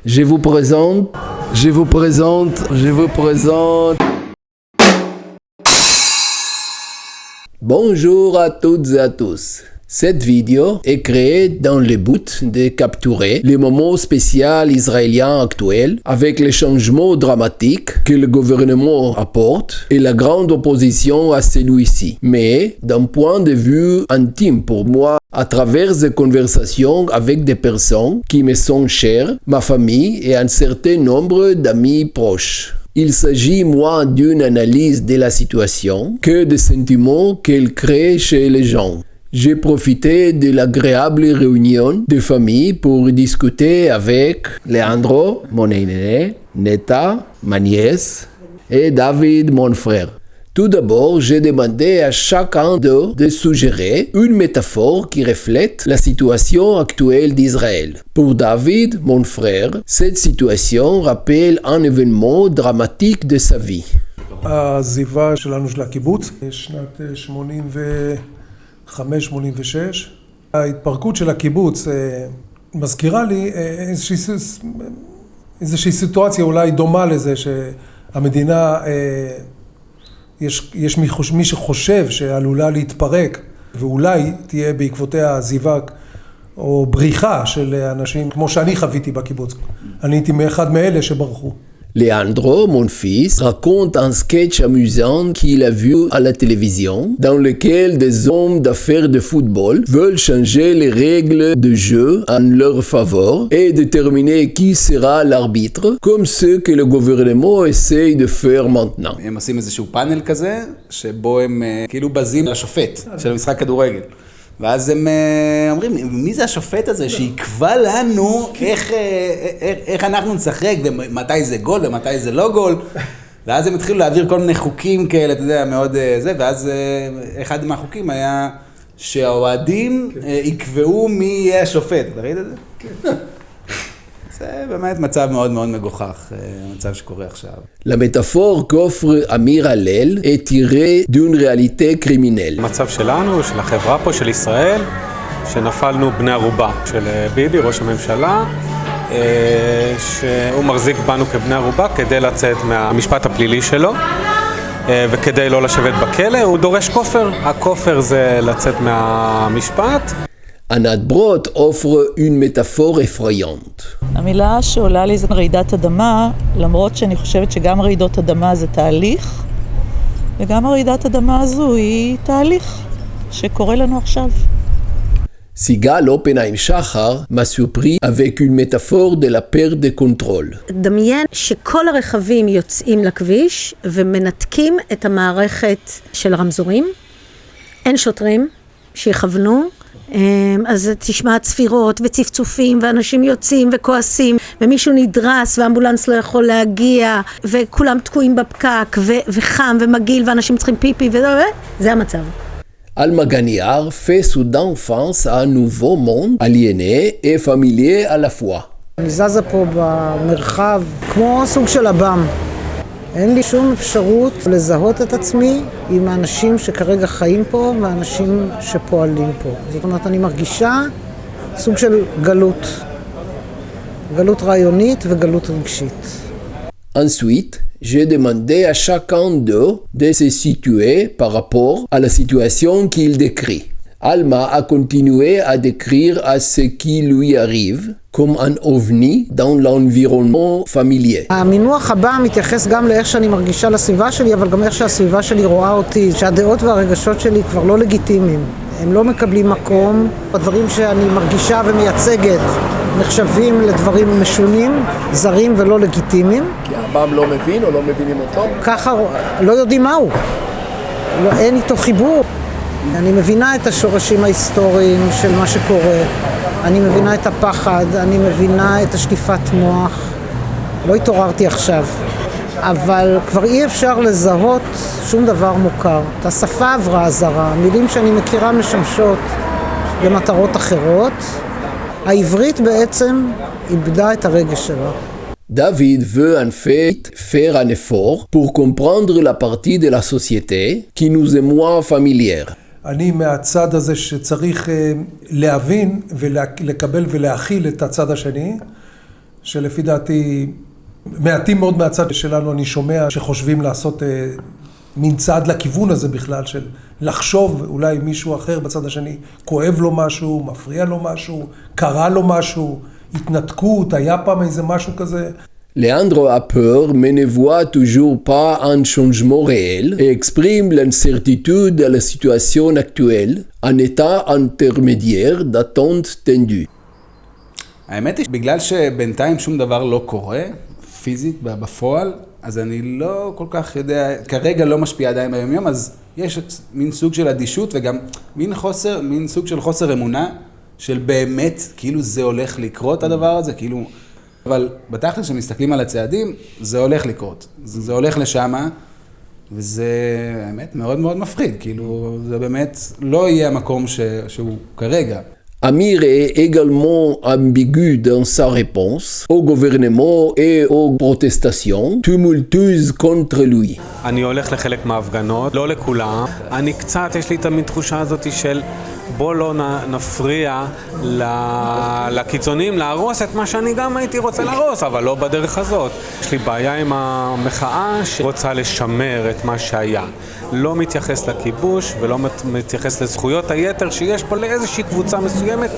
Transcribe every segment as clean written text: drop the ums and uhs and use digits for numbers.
Je vous présente. Bonjour à toutes et à tous. Cette vidéo est créée dans le but de capturer le moment spécial israélien actuel avec les changements dramatiques que le gouvernement apporte et la grande opposition à celui-ci. Mais d'un point de vue intime pour moi, à travers des conversations avec des personnes qui me sont chères, ma famille et un certain nombre d'amis proches. Il s'agit moins d'une analyse de la situation que des sentiments qu'elle crée chez les gens. J'ai profité de l'agréable réunion de famille pour discuter avec Leandro, mon aîné, Neta, ma nièce, et David, mon frère. Tout d'abord, j'ai demandé à chacun d'eux de suggérer une métaphore qui reflète la situation actuelle d'Israël. Pour David, mon frère, cette situation rappelle un événement dramatique de sa vie. העזיבה שלנו של הקיבוץ, שנת 85-86, ההתפרקות של הקיבוץ מזכירה לי איזושהי סיטואציה אולי דומה לזה שהמדינה, יש מי שחושב שעלולה להתפרק ואולי תהיה בעקבותיה עזיבה או בריחה של אנשים כמו שאני חוויתי בקיבוץ. אני הייתי מאחד מאלה שברחו. Leandro, mon fils, raconte un sketch amusant qu'il a vu à la télévision, dans lequel des hommes d'affaires de football veulent changer les règles de jeu en leur faveur et déterminer qui sera l'arbitre, comme ce que le gouvernement essaye de faire maintenant. הם עושים איזשהו פאנל כזה, שבו הם כאילו בזים לשופט של משחק כדורגל. ואז הם אומרים, מי זה השופט הזה שיקבע לנו איך אנחנו נשחק ומתי זה גול ומתי זה לא גול. ואז הם התחילו להעביר כל מיני חוקים כאלה, אתה יודע, מאוד זה, ואז אחד מהחוקים היה שהאוהדים יקבעו מי יהיה השופט. אתה ראית את זה? כן. זה באמת מצב מאוד מאוד מגוחך, מצב שקורה עכשיו. La métaphore qu'offre Amir Hallel est tirée d'une réalité criminelle. המצב שלנו, של החברה פה, של ישראל, שנפלנו בני ערובה של ביבי, ראש הממשלה, שהוא מחזיק בנו כבני ערובה כדי לצאת מהמשפט הפלילי שלו, וכדי לא לשבת בכלא, הוא דורש כופר. הכופר זה לצאת מהמשפט. Anat Brot offre une métaphore effrayante. המילה שעולה לי זה רעידת אדמה, למרות שאני חושבת שגם רעידות אדמה זה תהליך, וגם הרעידת אדמה הזו היא תהליך שקורה לנו עכשיו. Sigal Oppenheim Shachar m'a surpris avec une métaphore de la perte de contrôle. דמיין שכל הרכבים יוצאים לכביש ומנתקים את המערכת של הרמזורים. אין שוטרים שיכוונו. אז תשמע צפירות וצפצופים ואנשים יוצאים וכועסים ומישהו נדרס ואמבולנס לא יכול להגיע וכולם תקועים בפקק וחם ומגעיל ואנשים צריכים פיפי וזה המצב. Alma Ganiar fait son enfance à un nouveau monde aliéné et familier à la fois. אני זזה פה במרחב כמו סוג של אב"ם. אין לי שום אפשרות לזהות את עצמי עם האנשים שכרגע חיים פה והאנשים שפועלים פה. זאת אומרת, אני מרגישה סוג של גלות. גלות רעיונית וגלות רגשית. Ensuite, j'ai demandé à chacun d'eux de se situer par rapport à la situation qu'il décrit. Alma a continué à décrire à ce qui lui arrive comme un ovni dans l'environnement familier. המינוח הבא מתייחס גם לאיך שאני מרגישה לסביבה שלי, אבל גם איך שהסביבה שלי רואה אותי, שהדעות והרגשות שלי כבר לא לגיטימיים. הם לא מקבלים מקום. הדברים שאני מרגישה ומייצגת נחשבים לדברים משונים, זרים ולא לגיטימיים. כי הבם לא מבין או לא מבינים אותו? ככה לא יודעים מהו. אין איתו חיבור. אני מבינה את השורשים ההיסטוריים של מה שקורה. אני מבינה את הפחד, אני מבינה את השטיפת מוח. לא התעוררתי עכשיו. אבל כבר אי אפשר לזהות שום דבר מוכר. את השפה עברה הזרה, מילים שאני מכירה משמשות למטרות אחרות. העברית בעצם איבדה את הרגש שלה. David veut en fait faire un effort pour comprendre la partie de la société qui nous est moins familière. אני מהצד הזה שצריך להבין ולקבל ולהכיל את הצד השני, שלפי דעתי, מעטים מאוד מהצד שלנו אני שומע שחושבים לעשות מין צעד לכיוון הזה בכלל, של לחשוב אולי מישהו אחר בצד השני, כואב לו משהו, מפריע לו משהו, קרה לו משהו, התנתקות, היה פעם איזה משהו כזה. Leandro a peur mais ne voit toujours pas un changement réel et exprime l'incertitude de la situation actuelle, un état intermédiaire d'attente tendue. האמת היא, בגלל שבינתיים שום דבר לא קורה, פיזית, בפועל, אז אני לא כל כך יודע, כרגע לא משפיע עדיין ביום יום, אז יש מין סוג של אדישות וגם מין סוג של חוסר אמונה, של באמת, כאילו זה הולך לקרות הדבר הזה, כאילו, אבל בתכל'ס שמסתכלים על הצעדים, זה הולך לקרות, זה הולך לשמה, וזה באמת מאוד מאוד מפחיד, כאילו זה באמת לא יהיה המקום שהוא כרגע. Amir est également ambigu dans sa réponse au gouvernement et aux protestations tumultueuses contre lui. אני הולך לחלק מההפגנות, לא לכולם. אני קצת, יש לי תמיד תחושה הזאת של בוא לא נפריע לקיצונים להרוס את מה שאני גם הייתי רוצה להרוס, אבל לא בדרך הזאת. יש לי בעיה עם המחאה שרוצה לשמר את מה שהיה. לא מתייחס לכיבוש ולא מתייחס לזכויות היתר שיש פה לאיזושהי קבוצה מסוימת.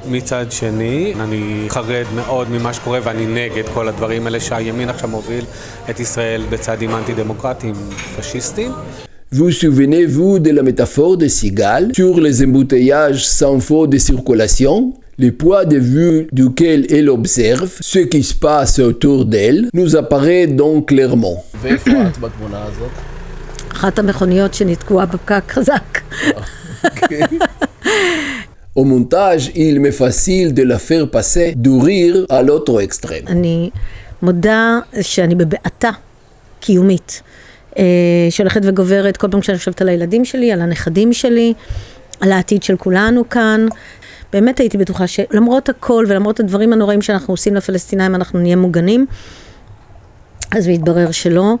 מצד שני, אני חרד מאוד ממה שקורה ואני נגד כל הדברים האלה שהימין עכשיו מוביל את ישראל בצעדים אנטי-דמוקרטיים פשיסטיים. Vous souvenez-vous de la métaphore de Seagal sur les embouteillages sans faux de circulation? Le poids de vue duquel elle observe ce qui se passe autour d'elle nous apparaît donc clairement. ואיפה את בתמונה הזאת? אחת המכוניות שנתקועה בפקק חזק. Au montage, il m'est facile de la faire passer du rire à l'autre extrême. אני מודה שאני בבעתה קיומית, שהולכת וגוברת כל פעם כשאני חושבת על הילדים שלי, על הנכדים שלי, על העתיד של כולנו כאן. באמת הייתי בטוחה שלמרות הכל ולמרות הדברים הנוראים שאנחנו עושים לפלסטינאים, אנחנו נהיה מוגנים. אז מתברר שלא.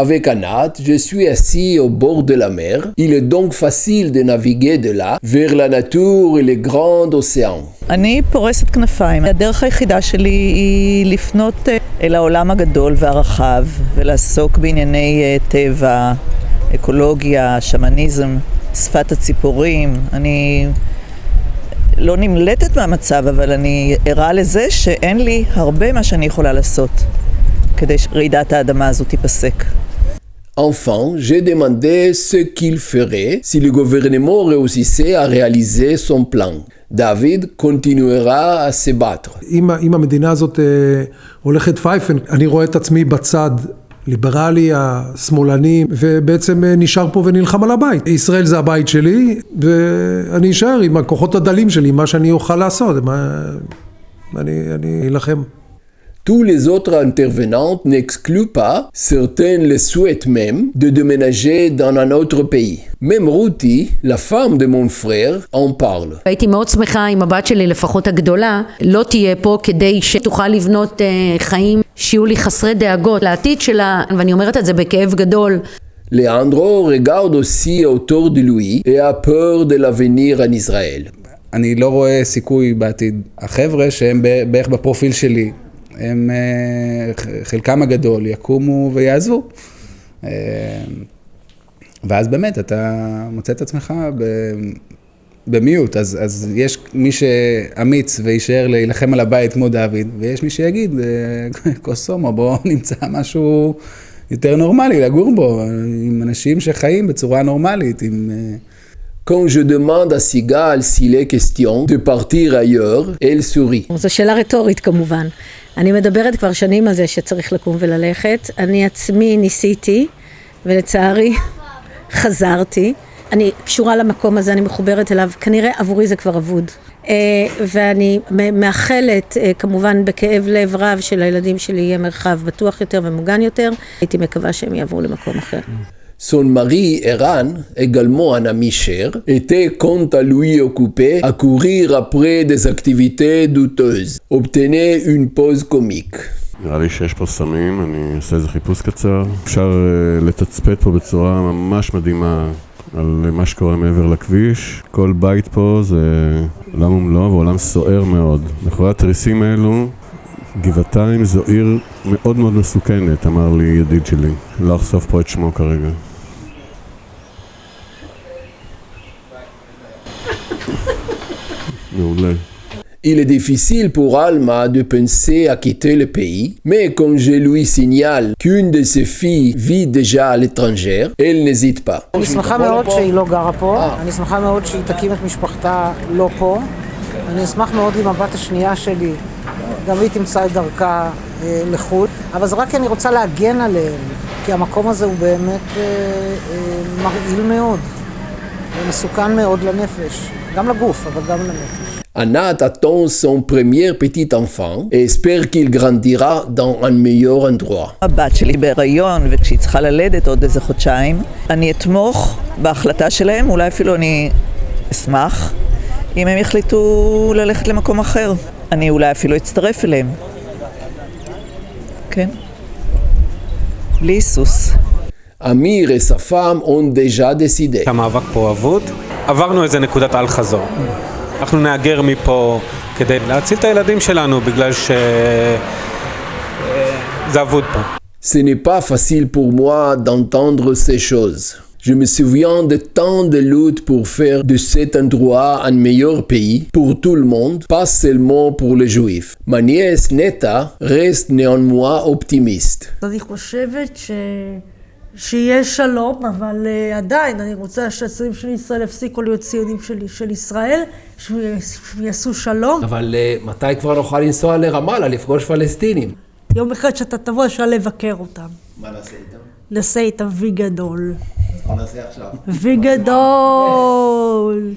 Avec Anat, je suis assis au bord de la mer. Il est donc facile de naviguer de là vers la nature et les grands océans. אני פורסת כנפיים. הדרך היחידה שלי היא לפנות אל העולם הגדול והרחב ולעסוק בענייני טבע, אקולוגיה, שמניזם, שפת הציפורים. אני לא נמלטת מהמצב, אבל אני ערה לזה שאין לי הרבה מה שאני יכולה לעשות כדי שרעידת האדמה הזו תיפסק. Enfin, j'ai demandé ce qu'il ferait si le gouvernement réussissait à réaliser son plan. David continuera à se battre. אם המדינה הזאת הולכת פייפן, אני רואה את עצמי בצד ליברלי, השמאלני, ובעצם נשאר פה ונלחם על הבית. ישראל זה הבית שלי, ואני אשאר עם הכוחות הדלים שלי, מה שאני אוכל לעשות, אני אלחם. Tous les autres intervenants n'excluent pas, certains le souhaitent même, de déménager dans un autre pays. Même Ruti, la femme de mon frère, en parle. הייתי מאוד שמחה אם הבת שלי, לפחות הגדולה, לא תהיה פה כדי שתוכל לבנות חיים שיהיו לי חסרי דאגות לעתיד שלה, ואני אומרת את זה בכאב גדול. Leandro regarde aussi autour de lui et a peur de l'avenir en Israël. אני לא רואה סיכוי בעתיד. החבר'ה שהם בערך בפרופיל שלי, הם חלקם הגדול יקומו ויעזבו. ואז באמת אתה מוצא את עצמך במיוט, אז יש מי שאמיץ וישאר להילחם על הבית כמו דוד, ויש מי שיגיד, קוסומו, בוא נמצא משהו יותר נורמלי לגור בו, עם אנשים שחיים בצורה נורמלית, עם... Quand je demande à Seagal s'il est question de partir ailleurs, elle sourit. זו שאלה רטורית כמובן. אני מדברת כבר שנים על זה שצריך לקום וללכת. אני עצמי ניסיתי, ולצערי חזרתי. אני קשורה למקום הזה, אני מחוברת אליו. כנראה עבורי זה כבר אבוד. ואני מאחלת כמובן בכאב לב רב של הילדים שלי יהיה מרחב בטוח יותר ומוגן יותר. הייתי מקווה שהם יעברו למקום אחר. Son mari, Eran, également un ami cher, était quant à lui occupé à courir après des activités douteuses. Obtenez une pause comique. נראה לי שיש פה סמים, אני עושה איזה חיפוש קצר. אפשר לתצפת פה בצורה ממש מדהימה על מה שקורה מעבר לכביש. כל בית פה זה עולם ומלואו ועולם סוער מאוד. מאחורי התריסים האלו גבעתיים זו עיר מאוד מאוד מסוכנת, אמר לי ידיד שלי. לא אחשוף פה את שמו כרגע. מעולה. Il est difficile pour Alma de penser à quitter le pays, mais quand je lui signale qu'une de ses filles vit déjà à l'étranger, elle n'hésite pas. אני שמחה מאוד שהיא לא גרה פה, אני שמחה מאוד שהיא תקים את משפחתה לא פה. אני אשמח מאוד עם הבת השנייה שלי, גם היא תמצא את דרכה לחו"ל, אבל זה רק כי אני רוצה להגן עליהם, כי המקום הזה הוא באמת מרעיל מאוד, ומסוכן מאוד לנפש, גם לגוף, אבל גם לנפש. Anat attend son premier petit enfant et espère qu'il grandira dans un meilleur endroit. הבת שלי בהיריון, וכשהיא צריכה ללדת עוד איזה חודשיים, אני אתמוך בהחלטה שלהם, אולי אפילו אני אשמח, אם הם יחליטו ללכת למקום אחר. אני אולי אפילו אצטרף אליהם. כן? בלי היסוס. Amir et sa femme ont déjà décidé. המאבק פה אבוד. עברנו איזה נקודת על חזור. אנחנו נאגר מפה כדי להציל את הילדים שלנו, בגלל שזה אבוד פה. Ce n'est pas facile pour moi d'entendre ces choses. Je me souviens de tant de luttes pour faire de cet endroit un meilleur pays pour tout le monde, pas seulement pour les juifs. Ma nièce Neta reste néanmoins optimiste. אני חושבת שיהיה שלום, אבל עדיין אני רוצה שהציונים של ישראל יפסיקו להיות ציונים של ישראל, שיעשו שלום. אבל מתי כבר נוכל לנסוע לרמאללה לפגוש פלסטינים? יום אחד שאתה תבוא אפשר לבקר אותם. מה נעשה איתם? נעשה איתם וי גדול. מה נעשה עכשיו? וי גדול!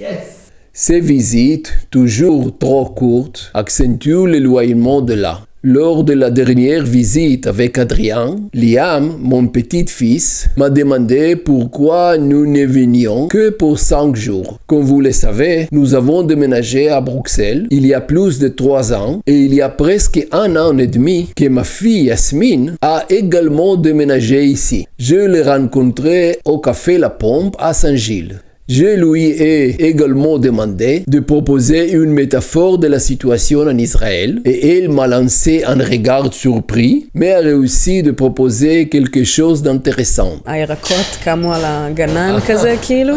Ces visites, toujours trop courtes, accentuent l'éloignement de là. Lors de la dernière visite avec Adrien, Liam, mon petit-fils, m'a demandé pourquoi nous ne venions que pour 5 jours. Comme vous le savez, nous avons déménagé à Bruxelles il y a plus de 3 ans et il y a presque 1 an et demi que ma fille Yasmine a également déménagé ici. Je l'ai rencontrée au café La Pompe à Saint-Gilles. Je lui ai également demandé de proposer une métaphore de la situation en Israël et elle m'a lancé un regard surpris, mais a réussi de proposer quelque chose d'intéressant. הירקות קמו על הגנן כזה, כאילו.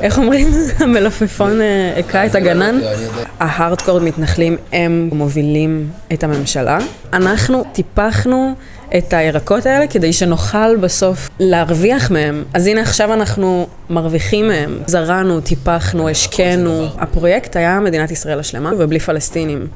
איך אומרים? המלפפון הקע את הגנן. ההארדקור מתנחלים הם מובילים את הממשלה. אנחנו טיפחנו את הירקות האלה כדי שנוכל בסוף להרוויח מהם. אז הנה עכשיו אנחנו מרוויחים מהם. זרענו, טיפחנו, השקענו. הפרויקט היה מדינת ישראל השלמה ובלי פלסטינים.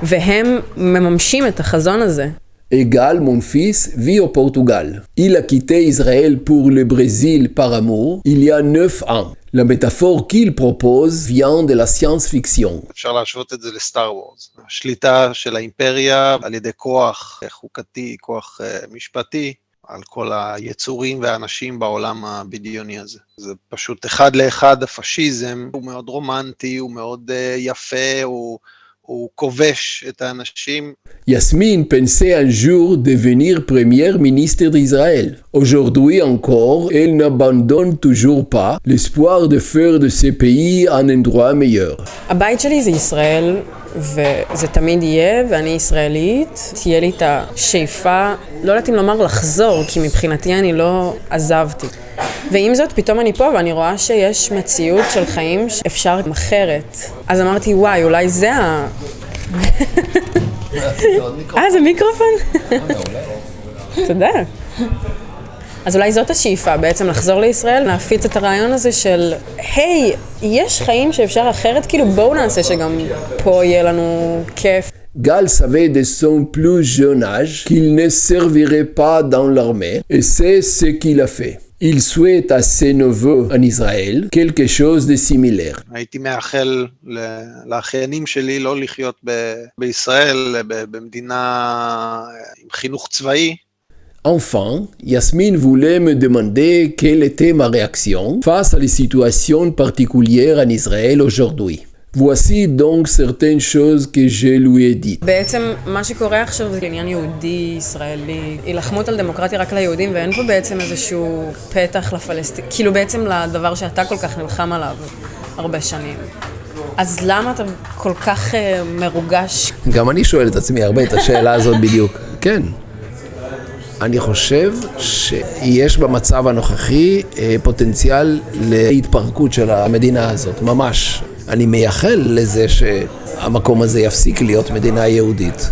והם מממשים את החזון הזה. Égal, mon fils, vit au Portugal. Il a quitté Israël pour le Brésil par amour il y a 9 ans. La métaphore qu'il propose vient de la science-fiction. אפשר להשוות את זה לסטאר וורס. השליטה של האימפריה על ידי כוח חוקתי, כוח משפטי, על כל היצורים והאנשים בעולם הבדיוני הזה. זה פשוט אחד לאחד הפשיזם, הוא מאוד רומנטי, הוא מאוד יפה, הוא כובש את האנשים. Yasmine pensait un jour devenir première ministre d'Israël. Aujourd'hui encore, elle n'abandonne toujours pas l'espoir de faire de ce pays un endroit meilleur. הבית שלי זה ישראל, וזה תמיד יהיה, ואני ישראלית. תהיה לי את השאיפה, לא יודעת אם לומר לחזור, כי מבחינתי אני לא עזבתי. ועם זאת, פתאום אני פה ואני רואה שיש מציאות של חיים שאפשר אחרת. אז אמרתי, וואי, אולי זה זה מיקרופון? תודה. אז אולי זאת השאיפה, בעצם לחזור לישראל, להפיץ את הרעיון הזה של, היי, יש חיים שאפשר אחרת, כאילו בואו נעשה שגם פה יהיה לנו כיף. Gal savait de son plus jeune âge qu'il ne servirait pas dans l'armée, et c'est ce qu'il a fait. Il souhaite à ses neveux en Israël quelque chose de similaire. הייתי מאחל לאחיינים שלי לא לחיות בישראל, במדינה עם חינוך צבאי. Enfin, Yasmine voulait me demander quelle était ma réaction face à les situations particulières en Israël aujourd'hui. Voici donc certaines choses que je lui ai dites. בעצם מה שקורה עכשיו זה עניין יהודי, ישראלי. ילחמו על דמוקרטיה רק ליהודים, ואין פה בעצם איזשהו פתח לפלסטינים. כאילו בעצם לדבר שאתה כל כך נלחם עליו הרבה שנים. אז למה אתה כל כך מרוגש? גם אני שואל את עצמי הרבה את השאלה הזאת בדיוק. כן. אני חושב שיש במצב הנוכחי פוטנציאל להתפרקות של המדינה הזאת, ממש. אני מייחל לזה שהמקום הזה יפסיק להיות מדינה יהודית.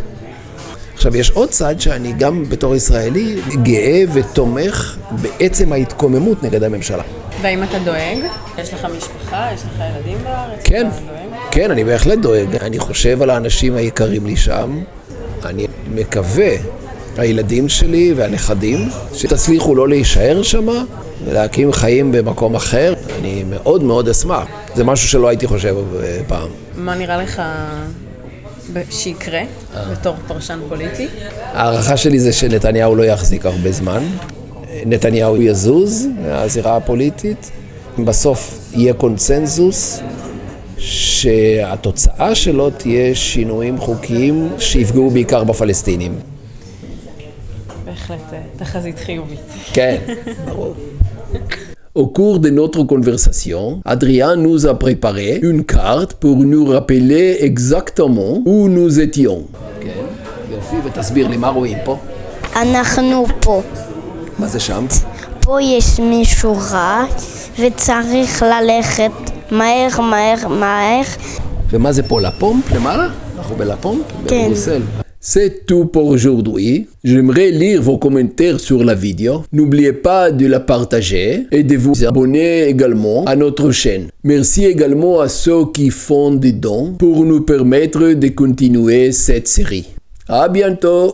עכשיו, יש עוד צד שאני גם בתור ישראלי גאה ותומך בעצם ההתקוממות נגד הממשלה. והאם אתה דואג? יש לך משפחה? יש לך ילדים בארץ? כן, כן, אני בהחלט דואג. אני חושב על האנשים היקרים לי שם. אני מקווה, הילדים שלי והנכדים, שתצליחו לא להישאר שם ולהקים חיים במקום אחר. אני מאוד מאוד אשמח. זה משהו שלא הייתי חושב פעם. מה נראה לך שיקרה בתור פרשן פוליטי? הערכה שלי זה שנתניהו לא יחזיק הרבה זמן. נתניהו יזוז מהזירה הפוליטית. בסוף יהיה קונצנזוס שהתוצאה שלו תהיה שינויים חוקיים שיפגעו בעיקר בפלסטינים. בהחלט תחזית חיובית. כן, ברור. Au cours de notre conversation, Adrien nous a préparé une carte pour nous rappeler exactement où nous étions. כן, יופי, ותסביר לי מה רואים פה. אנחנו פה. מה זה שם? פה יש מישהו רע וצריך ללכת מהר, מהר, מהר. ומה זה פה, לפומפ למעלה? אנחנו בלפומפ? כן. בברוסל. C'est tout pour aujourd'hui. J'aimerais lire vos commentaires sur la vidéo. N'oubliez pas de la partager et de vous abonner également à notre chaîne. Merci également à ceux qui font des dons pour nous permettre de continuer cette série. À bientôt!